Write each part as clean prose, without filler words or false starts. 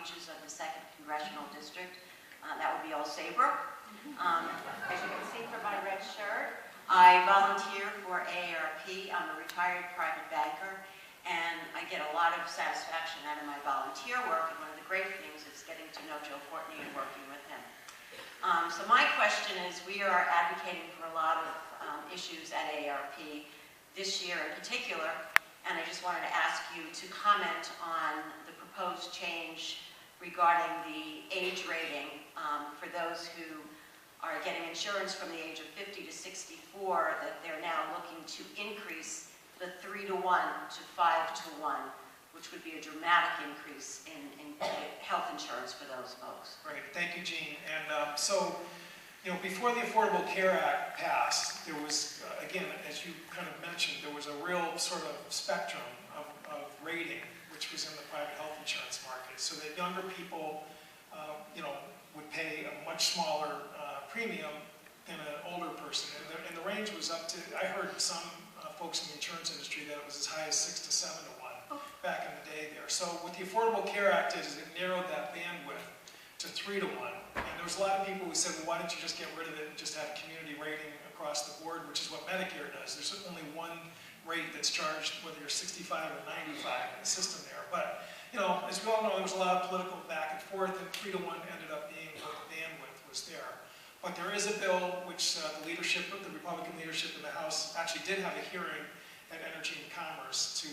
reaches of the 2nd Congressional District. That would be Old Saybrook. As you can see from my red shirt, I volunteer for AARP. I'm a retired private banker, and I get a lot of satisfaction out of my volunteer work, and one of the great things is getting to know Joe Fortney and working with him. So my question is, we are advocating for a lot of issues at AARP this year in particular, and I just wanted to ask you to comment on the proposed change regarding the age rating for those who are getting insurance from the age of 50 to 64, that they're now looking to increase the 3-to-1 to 5-to-1, which would be a dramatic increase in health insurance for those folks. Right, thank you, Jean. And so, you know, before the Affordable Care Act passed, there was, again, as you kind of mentioned, there was a real sort of spectrum of rating, which was in the private health insurance market, so that younger people, you know, would pay a much smaller premium than an older person. And the range was up to, I heard some folks in the insurance industry that it was as high as 6 to 7 to 1 back in the day there. So what the Affordable Care Act did is it narrowed that bandwidth to 3 to 1. And there was a lot of people who said, well, why don't you just get rid of it and just have community rating across the board, which is what Medicare does. There's only one rate that's charged whether you're 65 or 95 in the system there. But, you know, as we all know, there was a lot of political back and forth, and 3 to 1 ended up being what the bandwidth was there. But there is a bill which the leadership, the Republican leadership in the House actually did have a hearing at Energy and Commerce to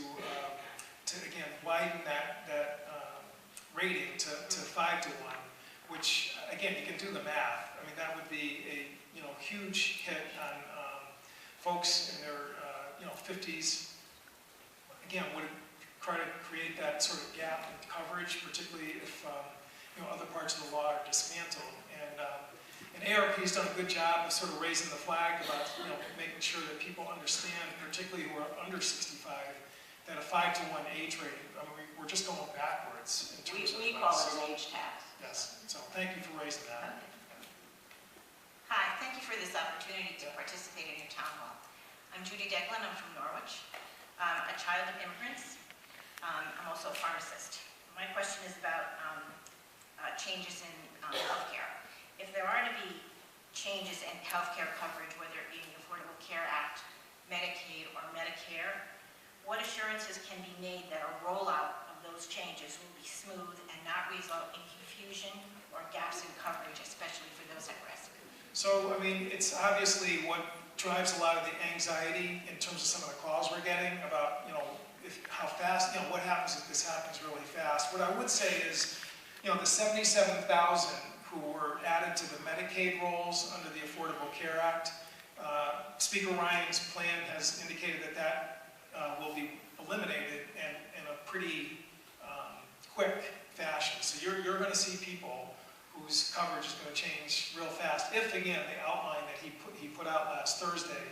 again widen that rating to 5 to 1, which again you can do the math. I mean, that would be a huge hit on folks in their 50s. Again, would try to create that sort of gap in coverage, particularly if other parts of the law are dismantled. And AARP has done a good job of sort of raising the flag about making sure that people understand, particularly who are under 65, that a 5 to 1 age rating. I mean, we're just going backwards in terms of. We call it an age tax. Yes. So thank you for raising that. Hi. Thank you for this opportunity to participate in your town hall. I'm Judy Declan. I'm from Norwich. A child of immigrants. I'm also a pharmacist. My question is about changes in healthcare. If there are to be changes in healthcare coverage, whether it be in the Affordable Care Act, Medicaid, or Medicare, what assurances can be made that a rollout of those changes will be smooth and not result in confusion or gaps in coverage, especially for those at risk? So, I mean, it's obviously what drives a lot of the anxiety in terms of some of the calls we're getting about, how fast, what happens if this happens really fast. What I would say is, the 77,000 who were added to the Medicaid rolls under the Affordable Care Act, Speaker Ryan's plan has indicated that will be eliminated in a pretty quick fashion. So you're going to see people whose coverage is going to change real fast if, again, the outline that he put out last Thursday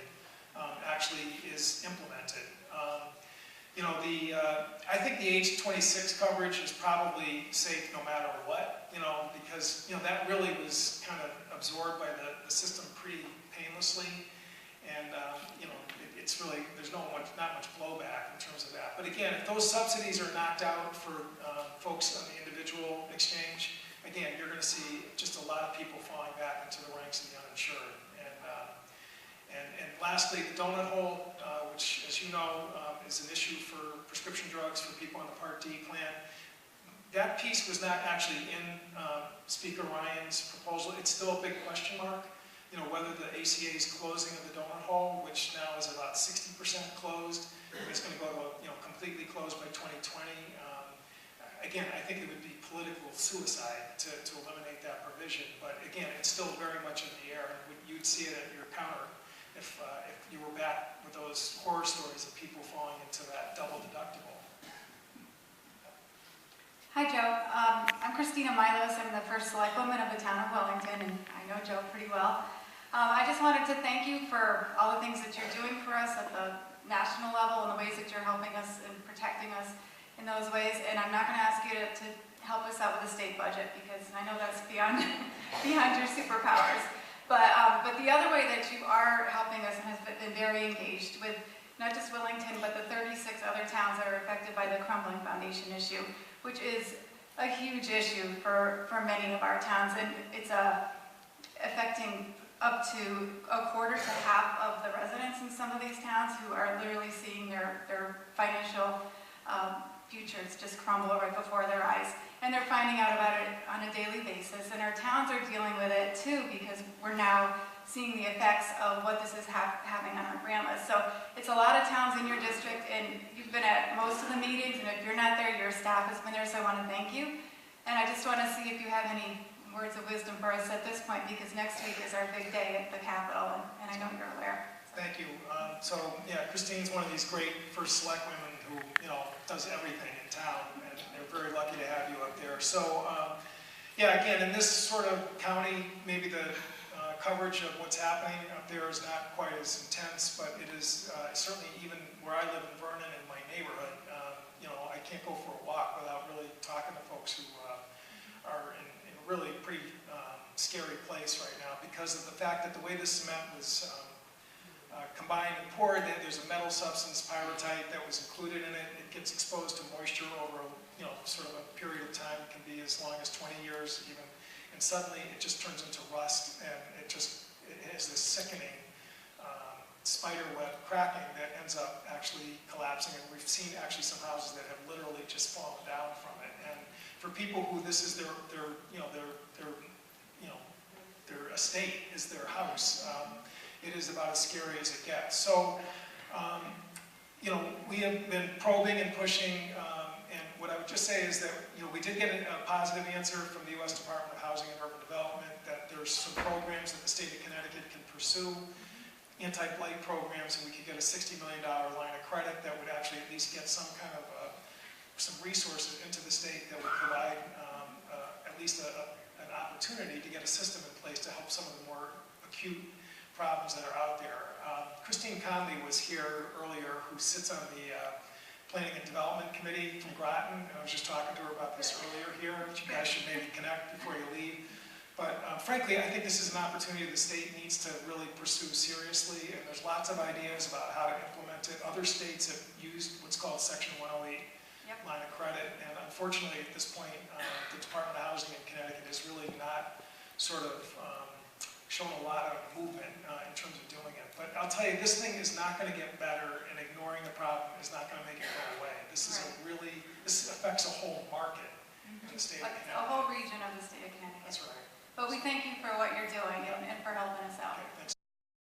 actually is implemented. I think the age 26 coverage is probably safe no matter what, because that really was kind of absorbed by the system pretty painlessly, and it's really, there's not much blowback in terms of that. But again, if those subsidies are knocked out for folks on the individual exchange, again, you're going to see just a lot of people falling back into the ranks of the uninsured. And lastly, the donut hole, which, as you know, is an issue for prescription drugs for people on the Part D plan. That piece was not actually in Speaker Ryan's proposal. It's still a big question mark, whether the ACA's closing of the donut hole, which now is about 60% closed, it's going to go to completely closed by 2020. Again, I think it would be political suicide to eliminate that provision, but again, it's still very much in the air, and you'd see it at your counter if you were back with those horror stories of people falling into that double deductible. Hi, Joe. I'm Christina Milos. I'm the first select woman of the town of Wellington, and I know Joe pretty well. I just wanted to thank you for all the things that you're doing for us at the national level and the ways that you're helping us and protecting us in those ways. And I'm not going to ask you to help us out with the state budget, because I know that's beyond your superpowers. But the other way that you are helping us and has been very engaged with not just Wellington, but the 36 other towns that are affected by the crumbling foundation issue, which is a huge issue for many of our towns, and it's affecting up to a quarter to half of the residents in some of these towns who are literally seeing their financial futures just crumble right before their eyes. And they're finding out about it on a daily basis. And our towns are dealing with it too, because we're now seeing the effects of what this is having on our grant list. So it's a lot of towns in your district, and you've been at most of the meetings, and if you're not there, your staff has been there, so I want to thank you. And I just want to see if you have any words of wisdom for us at this point, because next week is our big day at the Capitol, and I know you're aware. Thank you. So, yeah, Christine's one of these great first select women who, does everything in town, and they're very lucky to have you up there. So, yeah, again, in this sort of county, maybe the coverage of what's happening up there is not quite as intense, but it is certainly, even where I live in Vernon, in my neighborhood, I can't go for a walk without really talking to folks who are in a really pretty scary place right now because of the fact that the way the cement was combined and poured, there's a metal substance, pyrrhotite, that was included in it. It gets exposed to moisture over, sort of a period of time. It can be as long as 20 years even. And suddenly it just turns into rust, and it has this sickening spider web cracking that ends up actually collapsing. And we've seen actually some houses that have literally just fallen down from it. And for people who this is their estate, is their house, it is about as scary as it gets. So, we have been probing and pushing, and what I would just say is that, we did get a positive answer from the U.S. Department of Housing and Urban Development that there's some programs that the state of Connecticut can pursue, anti-blight programs, and we could get a $60 million line of credit that would actually at least get some kind of some resources into the state that would provide at least an opportunity to get a system in place to help some of the more acute problems that are out there. Christine Conley was here earlier, who sits on the Planning and Development Committee from Groton. I was just talking to her about this earlier here. You guys should maybe connect before you leave. But frankly, I think this is an opportunity the state needs to really pursue seriously, and there's lots of ideas about how to implement it. Other states have used what's called Section 108 line of credit, and unfortunately at this point, the Department of Housing in Connecticut is really not sort of shown a lot of movement in terms of doing it. But I'll tell you, this thing is not going to get better, and ignoring the problem is not going to make it go away. This is this affects a whole market in the state of Connecticut. A whole region of the state of Connecticut. That's right. But we thank you for what you're doing and for helping us out. Okay, thanks.